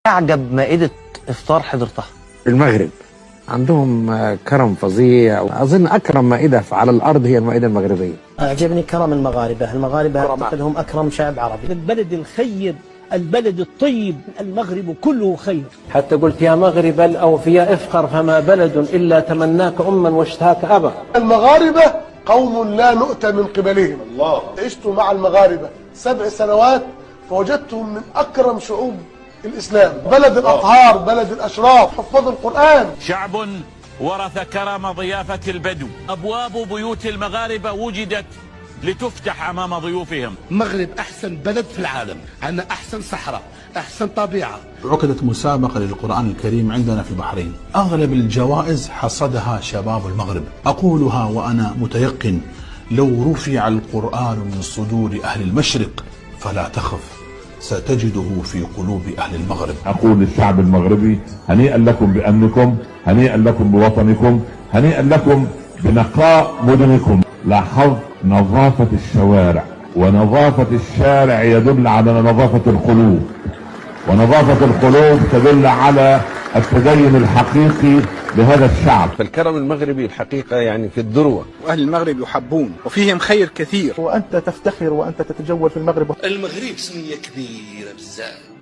أعجب مائدة إفطار حضرتها؟ المغرب عندهم كرم فظيع، أظن أكرم مائدة على الأرض هي المائدة المغربية. أعجبني كرم المغاربة أعتقدهم أكرم شعب عربي. البلد الخير، البلد الطيب، المغرب كله خير. حتى قلت يا مغرب الأوفياء افخر فما بلد إلا تمناك أما واشتهاك أبا. المغاربة قوم لا نؤتى من قبلهم. الله. عشت مع المغاربة 7 سنوات فوجدتهم من أكرم شعوب الإسلام، بلد الأطهار، بلد الأشراف، حفاظ القرآن. شعب ورث كرم ضيافة البدو. أبواب بيوت المغاربة وجدت لتفتح أمام ضيوفهم. المغرب أحسن بلد في العالم، عندنا أحسن صحراء، أحسن طبيعة. عقدت مسابقة للقرآن الكريم عندنا في البحرين، أغلب الجوائز حصدها شباب المغرب. أقولها وأنا متيقن لو رفع القرآن من صدور أهل المشرق فلا تخف، ستجده في قلوب أهل المغرب. أقول للشعب المغربي هنيئا لكم بأمنكم، هنيئا لكم بوطنكم، هنيئا لكم بنقاء مدنكم. لاحظت نظافة الشوارع، ونظافة الشارع يدل على نظافة القلوب، ونظافة القلوب تدل على التدين الحقيقي لهذا الشعب. فالكرم المغربي الحقيقة يعني في الذروة، وأهل المغرب يحبون وفيهم خير كثير، وأنت تفتخر وأنت تتجول في المغرب. المغرب سمية كبيرة بزاف.